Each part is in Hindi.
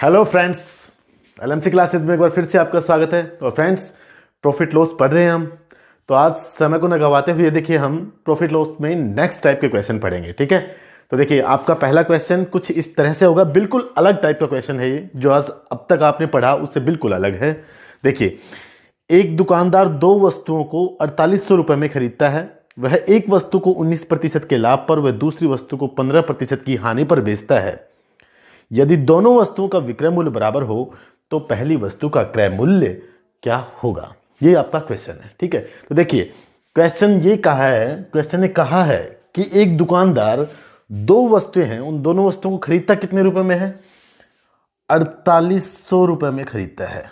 हेलो फ्रेंड्स, एलएमसी क्लासेस में एक बार फिर से आपका स्वागत है। और फ्रेंड्स, प्रॉफिट लॉस पढ़ रहे हैं हम। तो आज समय को न गवाते हुए देखिए हम प्रॉफिट लॉस में नेक्स्ट टाइप के क्वेश्चन पढ़ेंगे। ठीक है, तो देखिए आपका पहला क्वेश्चन कुछ इस तरह से होगा। बिल्कुल अलग टाइप का क्वेश्चन है ये, जो आज अब तक आपने पढ़ा उससे बिल्कुल अलग है। देखिए, एक दुकानदार दो वस्तुओं को 4800 रुपये में खरीदता है। वह एक वस्तु को 19% के लाभ पर, वह दूसरी वस्तु को 15% की हानि पर बेचता है। यदि दोनों वस्तुओं का विक्रय मूल्य बराबर हो तो पहली वस्तु का क्रय मूल्य क्या होगा? ये आपका क्वेश्चन है। ठीक है, तो देखिए क्वेश्चन ने कहा है कि एक दुकानदार दो वस्तुएं हैं, उन दोनों वस्तुओं को खरीदता कितने रुपए में है? 4800 रुपए में खरीदता है।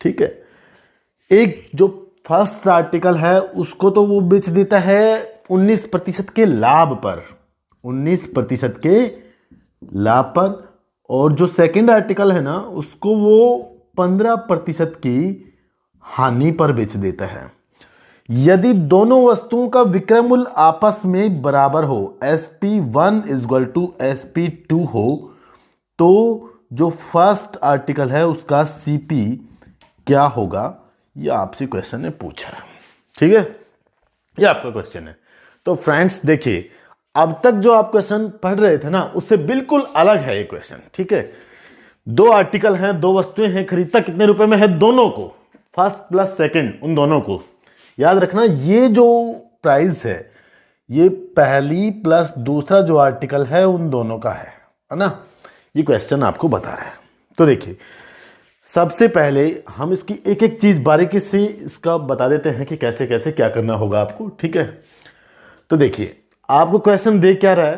ठीक है, एक जो फर्स्ट आर्टिकल है उसको तो वो बेच देता है 19% के लाभ पर, 19% के लाभ पर, और जो सेकंड आर्टिकल है ना उसको वो 15% की हानि पर बेच देता है। यदि दोनों वस्तुओं का विक्रय मूल्य आपस में बराबर हो, SP1 = SP2 हो, तो जो फर्स्ट आर्टिकल है उसका CP क्या होगा? यह आपसे क्वेश्चन ने पूछा है। ठीक है, यह आपका क्वेश्चन है। तो फ्रेंड्स देखिए, अब तक जो आप क्वेश्चन पढ़ रहे थे ना उससे बिल्कुल अलग है ये क्वेश्चन। ठीक है, दो आर्टिकल हैं, दो वस्तुएं हैं, खरीदता कितने रुपए में है? दोनों को, फर्स्ट प्लस सेकंड, उन दोनों को। याद रखना, ये जो प्राइस है ये पहली प्लस दूसरा जो आर्टिकल है उन दोनों का है ना? ये क्वेश्चन आपको बता रहा है। तो देखिए, सबसे पहले हम इसकी एक एक चीज बारीकी से इसका बता देते हैं कि कैसे कैसे क्या करना होगा आपको। ठीक है, तो देखिए आपको क्वेश्चन दे क्या रहा है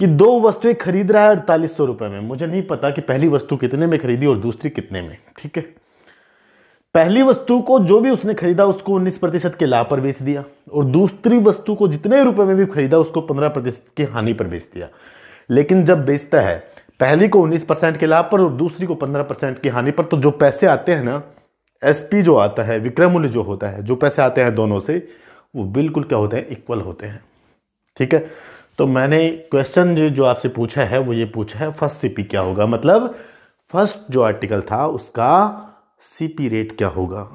कि दो वस्तुएं खरीद रहा है 4800 रुपए में। मुझे नहीं पता कि पहली वस्तु कितने में खरीदी और दूसरी कितने में। ठीक है, पहली वस्तु को जो भी उसने खरीदा उसको 19% के लाभ पर बेच दिया, और दूसरी वस्तु को जितने रुपए में भी खरीदा उसको 15% की हानि पर बेच दिया। लेकिन जब बेचता है पहली को 19% के लाभ पर और दूसरी को 15% की हानि पर, तो जो पैसे आते हैं ना, SP जो आता है, विक्रय मूल्य जो होता है, जो पैसे आते हैं दोनों से, वो बिल्कुल क्या होते हैं? इक्वल होते हैं। ठीक है, तो मैंने क्वेश्चन जो आपसे पूछा है वो ये पूछा है फर्स्ट CP क्या होगा, मतलब फर्स्ट जो आर्टिकल था उसका CP रेट क्या होगा,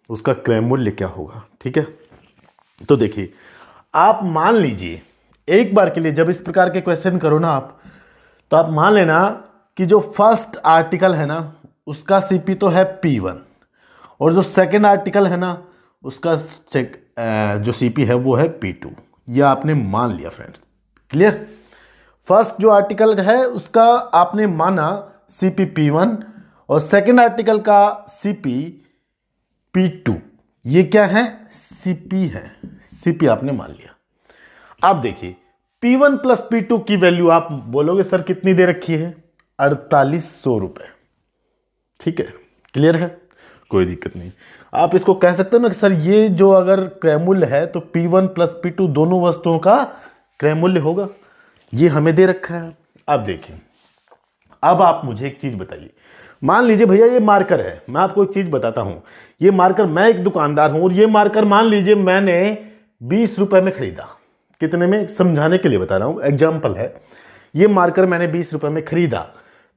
उसका क्रय मूल्य क्या होगा। ठीक है, तो देखिए आप मान लीजिए एक बार के लिए जब इस प्रकार के क्वेश्चन करो ना आप, तो आप मान लेना कि जो फर्स्ट आर्टिकल है ना उसका CP तो है P1, और जो सेकेंड आर्टिकल है ना उसका जो CP है वो है P2। ये आपने मान लिया फ्रेंड्स। क्लियर? फर्स्ट जो आर्टिकल है उसका आपने माना CP P1 और सेकेंड आर्टिकल का CP P2। ये क्या है? CP है। CP आपने मान लिया। अब देखिए P1 प्लस P2 की वैल्यू आप बोलोगे सर कितनी दे रखी है? 4800 रुपए। ठीक है, क्लियर है, कोई दिक्कत नहीं। आप इसको कह सकते हो ना कि सर ये जो अगर क्रय मूल्य है तो P1 प्लस P2 दोनों वस्तुओं का क्रय मूल्य होगा। ये हमें दे रखा है। अब देखिए, अब आप मुझे एक चीज बताइए। मान लीजिए भैया ये मार्कर है, मैं आपको एक चीज बताता हूं। ये मार्कर, मैं एक दुकानदार हूं और ये मार्कर मान लीजिए मैंने 20 रुपए में खरीदा। कितने में? समझाने के लिए बता रहा हूं, एग्जाम्पल है। ये मार्कर मैंने 20 रुपए में खरीदा,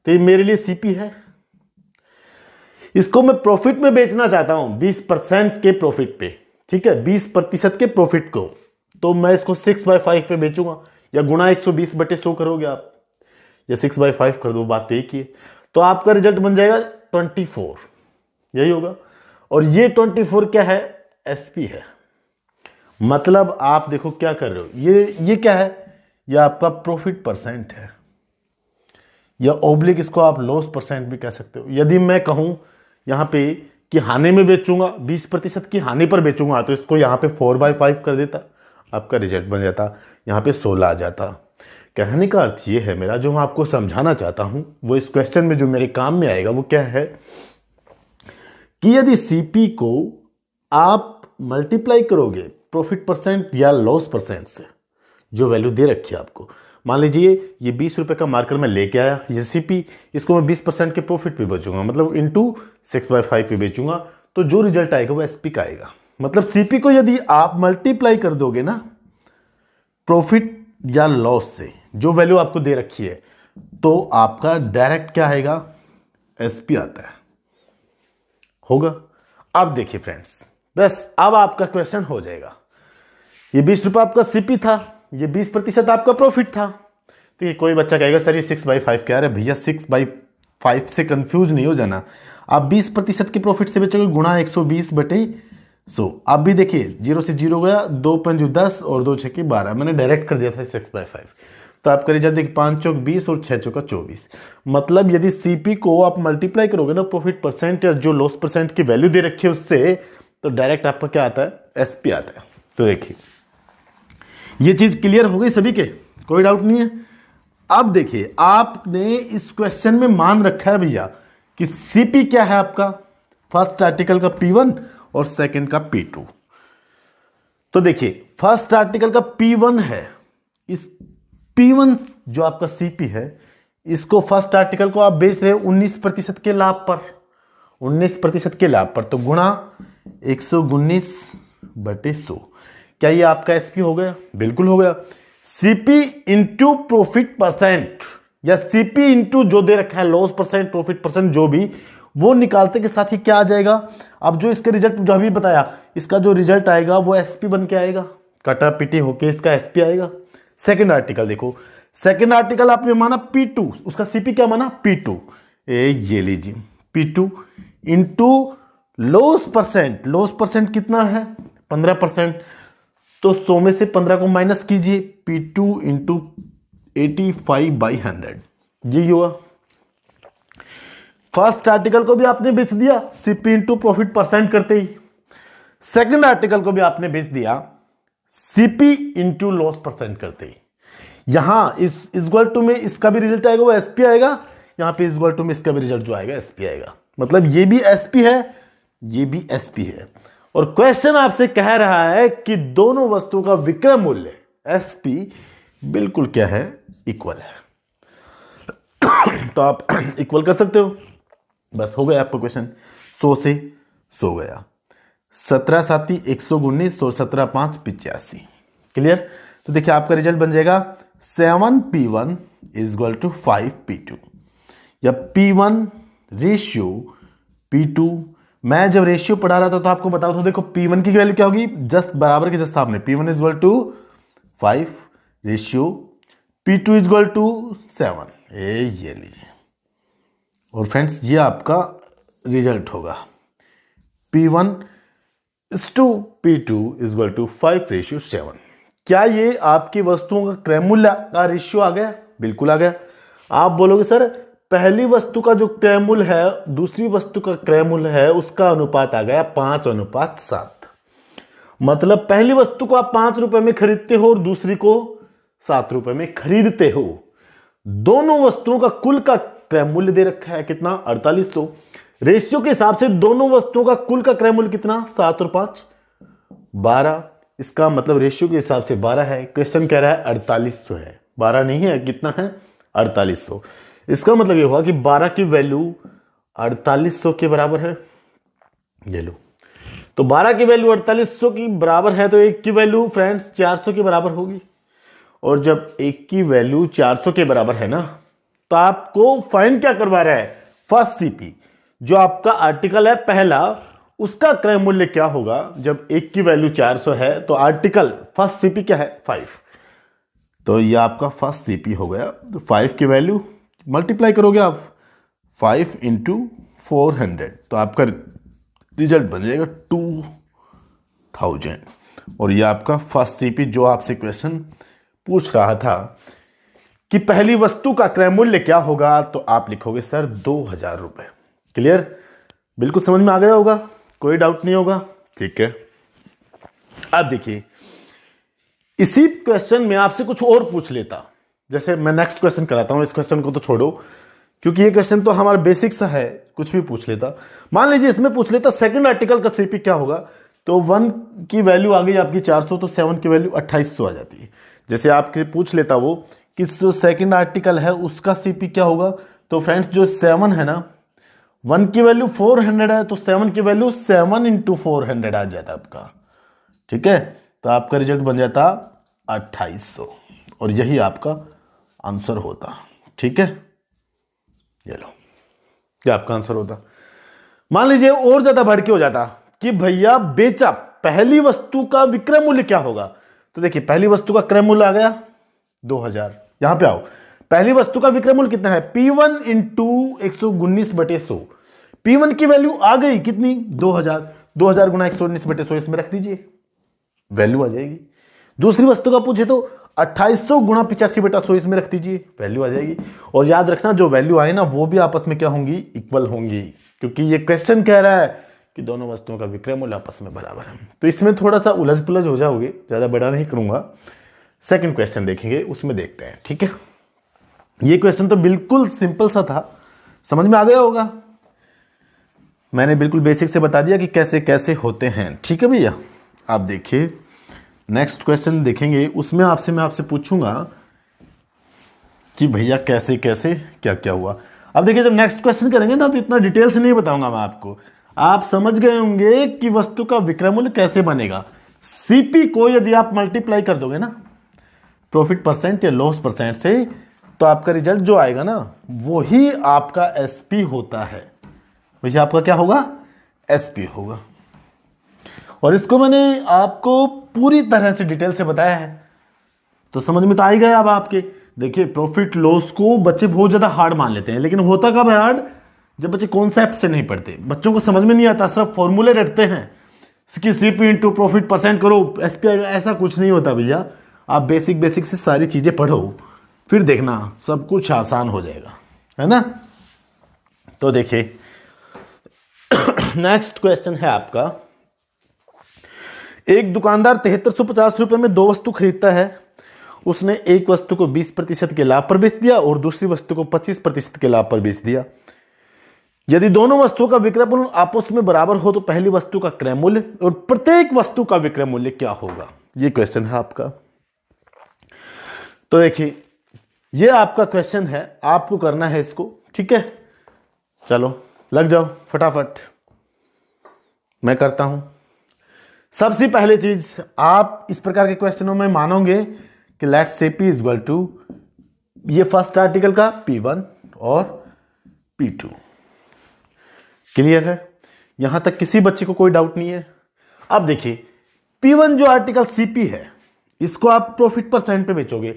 तो ये मेरे लिए CP है। इसको मैं प्रॉफिट में बेचना चाहता हूं, 20% के प्रॉफिट पे। ठीक है, 20% के प्रॉफिट को, तो मैं इसको 6/5 पे बेचूंगा, या गुणा 120/100 करोगे आप, या 6/5 कर दो, बात एक ही है। तो आपका रिजल्ट बन जाएगा 24, यही होगा। और ये 24 क्या है? SP है। मतलब आप देखो क्या कर रहे हो, ये क्या है? ये आपका प्रॉफिट परसेंट है, या ओब्लिक इसको आप लॉस परसेंट भी कह सकते हो। यदि मैं कहूं यहां पे कि हानि में बेचूंगा, 20% की हानि पर बेचूंगा, तो इसको यहां पे 4/5 कर देता, आपका रिजल्ट बन जाता यहां पे 16 आ जाता। कहने का अर्थ ये है मेरा, जो मैं आपको समझाना चाहता हूं वो इस क्वेश्चन में जो मेरे काम में आएगा वो क्या है कि यदि CP को आप मल्टीप्लाई करोगे प्रॉफिट परसेंट या लॉस परसेंट से, जो वैल्यू दे रखी है आपको, मान लीजिए ये 20 रुपए का मार्कर मैं लेके आया, ये CP, इसको मैं 20% के प्रॉफिट पे बेचूंगा, मतलब इंटू 6/5 पे बेचूंगा, तो जो रिजल्ट आएगा वो SP का आएगा। मतलब CP को यदि आप मल्टीप्लाई कर दोगे ना प्रॉफिट या लॉस से, जो वैल्यू आपको दे रखी है तो आपका डायरेक्ट क्या आएगा, एसपी आता है, होगा। अब देखिए फ्रेंड्स, बस अब आपका क्वेश्चन हो जाएगा। ये 20 रुपये आपका सीपी था, ये 20% आपका प्रॉफिट था। तो ये कोई बच्चा कहेगा सर ये 6/5 क्या है? भैया 6/5 से कंफ्यूज नहीं हो जाना। आप 20% के प्रॉफिट से बेचोगे गुणा 120/100। आप भी देखिए 0 से 0 गया, 2 पंज 10 और 2 6 12, मैंने डायरेक्ट कर दिया था 6/5। तो आपका रिजल्ट देखिए 5 चौक 20 और 6 चौका 24। मतलब यदि सीपी को आप मल्टीप्लाई करोगे ना प्रॉफिट परसेंट या जो लॉस परसेंट की वैल्यू दे रखी है उससे, तो डायरेक्ट आपका क्या आता है, एसपी आता है। तो देखिए ये चीज क्लियर हो गई सभी के, कोई डाउट नहीं है। अब देखिए आपने इस क्वेश्चन में मान रखा है भैया कि सीपी क्या है आपका, फर्स्ट आर्टिकल का P1 और सेकंड का P2। तो देखिए फर्स्ट आर्टिकल का P1 है, इस P1 जो आपका सीपी है, इसको फर्स्ट आर्टिकल को आप बेच रहे हो 19% के लाभ पर, 19% के लाभ पर, तो गुणा 119/100। क्या ये आपका एसपी हो गया? बिल्कुल हो गया। सीपी इंटू प्रॉफिट परसेंट या सीपी इंटू जो दे रखा है लॉस परसेंट, प्रॉफिट परसेंट, जो भी, वो निकालते के साथ ही क्या आ जाएगा। अब जो इसका रिजल्ट जो अभी बताया, इसका जो रिजल्ट आएगा वो एसपी बन के आएगा, कटा पिटी होके इसका एसपी आएगा। सेकंड आर्टिकल देखो, सेकंड आर्टिकल आपने माना P2, उसका सीपी क्या माना, P2। ये लीजिए P2 into loss percent, loss percent कितना है 15%, तो 100 में से 15 को माइनस कीजिए, P2 इंटू 85/100, ये हुआ। फर्स्ट आर्टिकल को भी आपने बेच दिया सीपी इंटू प्रॉफिट परसेंट करते ही, सेकंड आर्टिकल को भी आपने बेच दिया सीपी इंटू लॉस परसेंट करते ही। यहां इस इक्वल टू में इसका भी रिजल्ट आएगा वो एसपी आएगा, यहां पे इक्वल टू में इसका भी रिजल्ट जो आएगा एसपी आएगा। मतलब ये भी एसपी है, ये भी एसपी है। और क्वेश्चन आपसे कह रहा है कि दोनों वस्तुओं का विक्रय मूल्य एसपी बिल्कुल क्या है, इक्वल है। तो आप इक्वल कर सकते हो, बस हो गया आपका क्वेश्चन। 100 से 100 गया, 17 7 119 और 17 5 85। क्लियर? तो देखिए आपका रिजल्ट बन जाएगा 7P1 इक्वल टू 5P2 या P1 रेशियो P2। मैं जब रेशियो पढ़ा रहा था तो आपको बताओ, तो देखो P1 की वैल्यू क्या होगी, जस्ट बराबर के जस्ट सामने, P1 equal to 5 ratio P2 equal to 7। ये लीजिए, और फ्रेंड्स ये आपका रिजल्ट होगा P1 to P2 equal to 5 ratio 7। क्या ये आपकी वस्तुओं का क्रय मूल्य का रेशियो आ गया? बिल्कुल आ गया। आप बोलोगे सर पहली वस्तु का जो क्रय मूल्य है दूसरी वस्तु का क्रय मूल्य है उसका अनुपात आ गया 5:7। मतलब पहली वस्तु को आप 5 रुपए में खरीदते हो और दूसरी को 7 रुपए में खरीदते हो। दोनों वस्तुओं का कुल का क्रय मूल्य दे रखा है कितना, 4800। रेशियो के हिसाब से दोनों वस्तुओं का कुल का क्रय मूल्य कितना, 7 और 5 12। इसका मतलब रेशियो के हिसाब से 12 है। क्वेश्चन कह रहा है 4800 है, 12 नहीं है, कितना है 4800। इसका मतलब ये हुआ कि 12 की वैल्यू 4800 के बराबर है। ले लो, तो 12 की वैल्यू 4800 की बराबर है, तो एक की वैल्यू फ्रेंड्स 400 के बराबर होगी। और जब एक की वैल्यू 400 के बराबर है ना, तो आपको फाइंड क्या करवा रहा है, फर्स्ट सीपी जो आपका आर्टिकल है पहला, उसका क्रय मूल्य क्या होगा। जब एक की वैल्यू 400 है तो आर्टिकल फर्स्ट सीपी क्या है 5, तो ये आपका फर्स्ट सीपी हो गया। तो 5 की वैल्यू मल्टीप्लाई करोगे आप 5 इंटू 400, तो आपका रिजल्ट बन जाएगा 2000। और ये आपका फर्स्ट सीपी जो आपसे क्वेश्चन पूछ रहा था कि पहली वस्तु का क्रय मूल्य क्या होगा, तो आप लिखोगे सर 2000 रुपए। क्लियर? बिल्कुल समझ में आ गया होगा, कोई डाउट नहीं होगा। ठीक है, अब देखिए इसी क्वेश्चन में आपसे कुछ और पूछ लेता, जैसे मैं नेक्स्ट क्वेश्चन कराता हूं, इस क्वेश्चन को तो छोड़ो क्योंकि ये क्वेश्चन तो हमारा बेसिक सा है, कुछ भी पूछ लेता। मान लीजिए इसमें पूछ लेता सेकंड आर्टिकल का सीपी क्या होगा, तो 1 की वैल्यू आ गई आपकी 400, तो 7 की वैल्यू 2800 आ जाती है। जैसे आपके पूछ लेता वो कि जो सेकंड आर्टिकल है उसका सीपी क्या होगा, तो फ्रेंड्स जो 7 है ना, 1 की वैल्यू 400 है, तो 7 की वैल्यू 7 इंटू 400 आ जाता आपका। ठीक है, तो आपका रिजल्ट बन जाता 2800 और यही आपका आंसर होता। ठीक है, ये लो, ये आपका आंसर होता। मान लीजिए और ज्यादा बढ़ के हो जाता कि भैया बेचा, पहली वस्तु का विक्रय मूल्य क्या होगा। तो देखिए पहली वस्तु का क्रय मूल्य आ गया 2000। यहां पे आओ, पहली वस्तु का विक्रय मूल्य कितना है, P1 इंटू 119/100। P1 की वैल्यू आ गई कितनी, 2000। 2000 गुना 119/100 इसमें रख दीजिए, वैल्यू आ जाएगी। दूसरी वस्तु का पूछे तो 2800 गुना 85/100 इसमें रख दीजिए, वैल्यू आ जाएगी। और याद रखना जो वैल्यू आए ना वो भी आपस में क्या होंगी, इक्वल होंगी, क्योंकि ये क्वेश्चन कह रहा है कि दोनों वस्तुओं का विक्रय मूल्य आपस में बराबर है। तो इसमें थोड़ा सा उलझ पुलझ हो जाओगे, ज्यादा बड़ा नहीं करूंगा। सेकंड क्वेश्चन देखेंगे, उसमें देखते हैं, ठीक है। ये क्वेश्चन तो बिल्कुल सिंपल सा था, समझ में आ गया होगा। मैंने बिल्कुल बेसिक से बता दिया कि कैसे कैसे होते हैं, ठीक है भैया। आप देखिए नेक्स्ट क्वेश्चन देखेंगे, उसमें मैं आपसे पूछूंगा कि भैया कैसे कैसे क्या क्या हुआ। अब देखिए जब नेक्स्ट क्वेश्चन करेंगे ना तो इतना डिटेल से नहीं बताऊंगा मैं आपको, आप समझ गए होंगे कि वस्तु का विक्रय मूल्य कैसे बनेगा। सीपी को यदि आप मल्टीप्लाई कर दोगे ना प्रॉफिट परसेंट या लॉस परसेंट से, तो आपका रिजल्ट जो आएगा ना वो ही आपका एसपी होता है। भैया आपका क्या होगा, एसपी होगा। और इसको मैंने आपको पूरी तरह से डिटेल से बताया है, तो समझ में तो आ ही गया अब आपके। देखिए प्रॉफिट लॉस को बच्चे बहुत ज्यादा हार्ड मान लेते हैं, लेकिन होता कब है हार्ड, जब बच्चे कॉन्सेप्ट से नहीं पढ़ते, बच्चों को समझ में नहीं आता, सिर्फ फॉर्मूले रटते हैं कि सीपी इंटू प्रॉफिट परसेंट करो एसपी, ऐसा कुछ नहीं होता भैया। आप बेसिक से सारी चीजें पढ़ो, फिर देखना सब कुछ आसान हो जाएगा, है ना। तो देखिए नेक्स्ट क्वेश्चन है आपका, एक दुकानदार 7350 रुपए में 2 वस्तु खरीदता है। उसने एक वस्तु को 20% के लाभ पर बेच दिया और दूसरी वस्तु को 25% के लाभ पर बेच दिया। यदि दोनों वस्तुओं का विक्रय मूल्य आपस में बराबर हो तो पहली वस्तु का क्रय मूल्य और प्रत्येक वस्तु का विक्रय मूल्य क्या होगा। ये क्वेश्चन है आपका। तो देखिए ये आपका क्वेश्चन है, आपको करना है इसको, ठीक है। चलो लग जाओ फटाफट, मैं करता हूं। सबसे पहली चीज आप इस प्रकार के क्वेश्चनों में मानोगे कि let's say P is equal to ये फर्स्ट आर्टिकल का P1 और P2। क्लियर है, यहां तक किसी बच्चे को कोई डाउट नहीं है। अब देखिए P1 जो आर्टिकल CP है इसको आप प्रॉफिट परसेंट पे बेचोगे।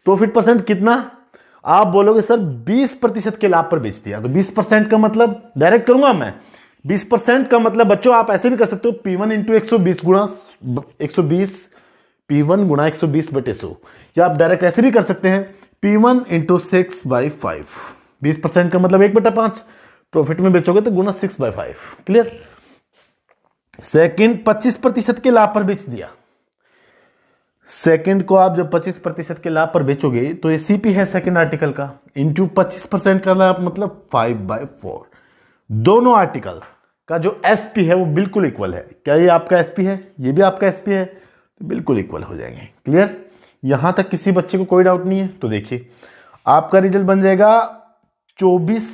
प्रॉफिट परसेंट कितना, आप बोलोगे सर 20% के लाभ पर बेच दिया। तो 20% का मतलब डायरेक्ट करूंगा मैं, 20% का मतलब बच्चों आप ऐसे भी कर सकते हो P1 इंटू 120 गुणा 120, P1 गुणा 120/100, या आप डायरेक्ट ऐसे भी कर सकते हैं P1 इंटू 6/5। 20% का मतलब 1/5, प्रॉफिट में बेचोगे तो गुना 6/5। क्लियर। सेकंड 25% के लाभ पर बेच दिया। सेकंड को आप जब 25% के लाभ पर बेचोगे तो ये सीपी है सेकंड आर्टिकल का, इंटू 25% का लाभ मतलब 5/4। दोनों आर्टिकल का जो एसपी है वो बिल्कुल इक्वल है। क्या ये आपका एसपी है, ये भी आपका एसपी है, तो बिल्कुल इक्वल हो जाएंगे। क्लियर, यहां तक किसी बच्चे को कोई डाउट नहीं है। तो देखिए आपका रिजल्ट बन जाएगा 24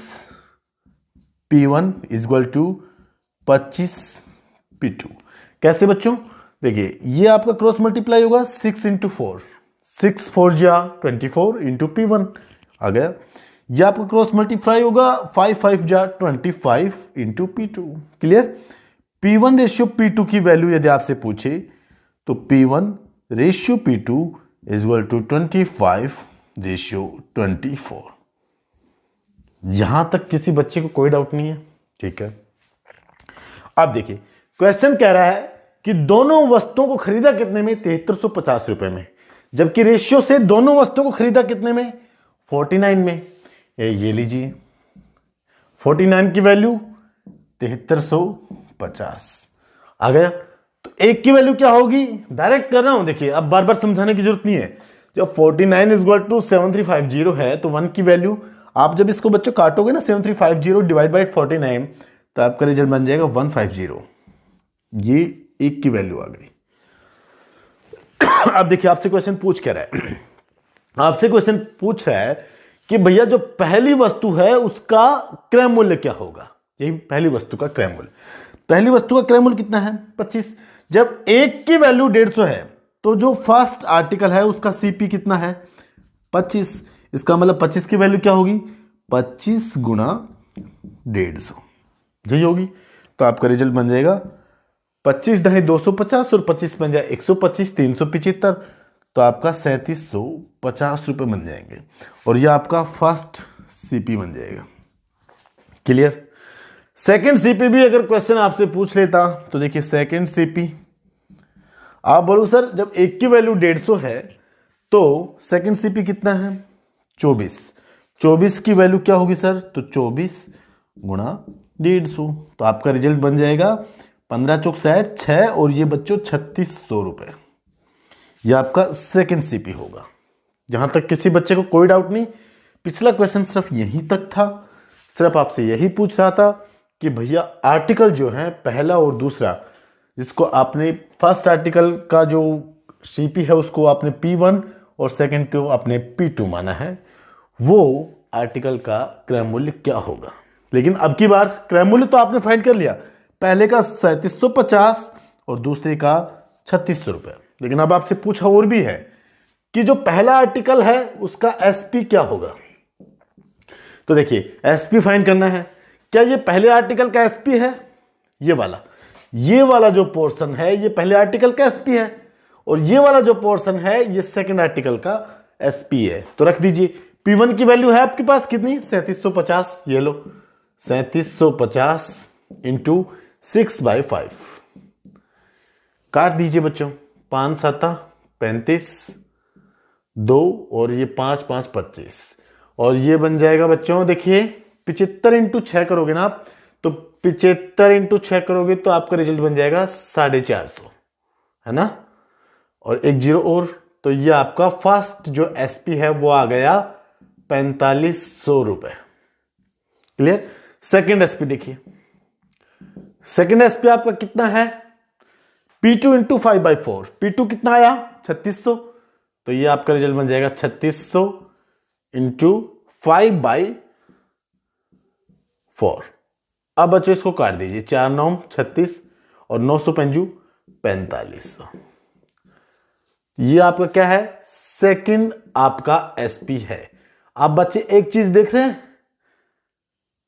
P1 is equal to 25 P2। कैसे बच्चों, देखिए ये आपका क्रॉस मल्टीप्लाई होगा 6 इंटू 4, 6 4 जा 24 इंटू P1 आ गया। यह आपका क्रॉस मल्टीप्लाई होगा 5 5 जा 25 into P2। Clear. P1 ratio P2 की वैल्यू यदि आपसे पूछे तो P1 ratio P2 is equal to 25 ratio 24। यहां तक किसी बच्चे को कोई डाउट नहीं है। ठीक है, अब देखिए क्वेश्चन कह रहा है कि दोनों वस्तुओं को खरीदा कितने में, 7350 रुपए में, जबकि रेशियो से दोनों वस्तुओं को खरीदा कितने में, 49 में। ये लीजिए 49 की वैल्यू 7350 आ गया। तो एक की वैल्यू क्या होगी, डायरेक्ट कर रहा हूं, देखिए अब बार बार समझाने की जरूरत नहीं है। जब 49 इज इक्वल टू 7350 है तो 1 की वैल्यू, आप जब इसको बच्चों काटोगे ना 7350 डिवाइड बाई 49, तो आपका रिजल्ट बन जाएगा 150। ये एक की वैल्यू आ गई। अब देखिए आपसे क्वेश्चन पूछ क्या रहा है, आपसे क्वेश्चन पूछ रहा है कि भैया जो पहली वस्तु है उसका क्रय मूल्य क्या होगा। यही पहली वस्तु का क्रय मूल्य। पहली वस्तु का क्रय मूल्य कितना है, 25। जब एक की वैल्यू 150 है तो जो फर्स्ट आर्टिकल है उसका सीपी कितना है, 25। इसका मतलब 25 की वैल्यू क्या होगी, 25 गुणा 150, यही होगी। तो आपका रिजल्ट बन जाएगा 25 दहे 250 और 25 बन जाए 125, 375, तो आपका 3750 रुपये बन जाएंगे और ये आपका फर्स्ट सीपी बन जाएगा। क्लियर। सेकंड सीपी भी अगर क्वेश्चन आपसे पूछ लेता तो देखिए सेकंड सीपी आप बोलो सर जब एक की वैल्यू 150 है तो सेकंड सीपी कितना है 24, 24 की वैल्यू क्या होगी सर, तो 24 गुणा 150, तो आपका रिजल्ट बन जाएगा 15 चौक 60 6 और ये बच्चों 3600 रुपये। ये आपका सेकंड सीपी होगा। जहां तक किसी बच्चे को कोई डाउट नहीं, पिछला क्वेश्चन सिर्फ यहीं तक था, सिर्फ आपसे यही पूछ रहा था कि भैया आर्टिकल जो है पहला और दूसरा, जिसको आपने फर्स्ट आर्टिकल का जो सीपी है उसको आपने P1 और सेकंड को आपने P2 माना है, वो आर्टिकल का क्रय मूल्य क्या होगा। लेकिन अब की बार क्रय मूल्य तो आपने फाइंड कर लिया, पहले का 3750 और दूसरे का 3600 रुपये। लेकिन अब आपसे पूछा और भी है कि जो पहला आर्टिकल है उसका एसपी क्या होगा। तो देखिए एसपी फाइंड करना है, क्या ये पहले आर्टिकल का एसपी है, ये वाला जो पोर्शन है ये पहले आर्टिकल का एसपी है और ये वाला जो पोर्शन है ये सेकंड आर्टिकल का एसपी है। तो रख दीजिए P1 की वैल्यू है आपके पास कितनी 3750, ये लो 3750 इंटू 6/5, काट दीजिए बच्चों, 5 7 35, 2 और ये 5 5 25 और ये बन जाएगा बच्चों देखिए 75 इंटू 6 करोगे ना आप, तो 75 इंटू 6 करोगे तो आपका रिजल्ट बन जाएगा 450, है ना, और एक जीरो और, तो ये आपका फर्स्ट जो एसपी है वो आ गया 4500 रुपए। क्लियर। सेकंड एसपी देखिए, सेकंड एसपी आपका कितना है P2 इंटू 5/4, P2 कितना आया 3600, तो ये आपका रिजल्ट बन जाएगा 3600 इंटू 5/4। अब बच्चों इसको काट दीजिए, 4 9 36 और 900 पंजू 4500। ये आपका क्या है सेकंड आपका एसपी है। आप बच्चे एक चीज देख रहे हैं,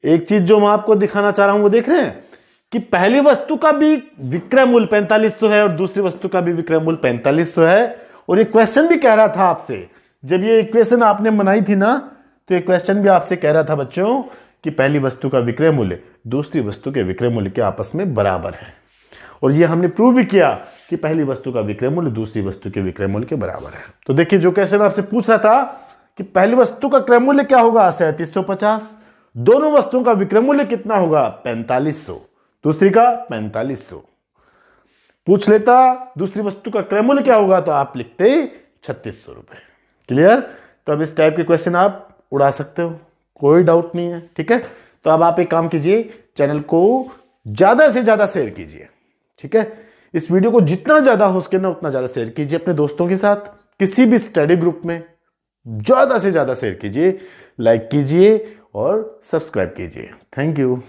एक चीज जो मैं आपको दिखाना चाह रहा हूं वो देख रहे हैं कि पहली वस्तु का भी विक्रय मूल्य 4500 है और दूसरी वस्तु का भी विक्रय मूल्य 4500 है। और ये क्वेश्चन भी कह रहा था आपसे, जब ये इक्वेशन आपने बनाई थी ना, तो ये क्वेश्चन भी आपसे कह रहा था बच्चों कि पहली वस्तु का विक्रय मूल्य दूसरी वस्तु के विक्रय मूल्य के आपस में बराबर है। और ये हमने प्रूव भी किया कि पहली वस्तु का विक्रय मूल्य दूसरी वस्तु के विक्रय मूल्य के बराबर है। तो देखिए जो क्वेश्चन आपसे पूछ रहा था कि पहली वस्तु का क्रय मूल्य क्या होगा 3750, दोनों वस्तुओं का विक्रय मूल्य कितना होगा 4500, दूसरी का 4500 पूछ लेता, दूसरी वस्तु का क्रय मूल्य क्या होगा तो आप लिखते 3600 रुपए। क्लियर। तो अब इस टाइप के क्वेश्चन आप उड़ा सकते हो, कोई डाउट नहीं है। ठीक है, तो अब आप एक काम कीजिए, चैनल को ज्यादा से ज्यादा शेयर कीजिए। ठीक है, इस वीडियो को जितना ज्यादा हो सके ना उतना ज्यादा शेयर कीजिए अपने दोस्तों के साथ, किसी भी स्टडी ग्रुप में ज्यादा से ज्यादा शेयर कीजिए, लाइक कीजिए और सब्सक्राइब कीजिए। Thank you.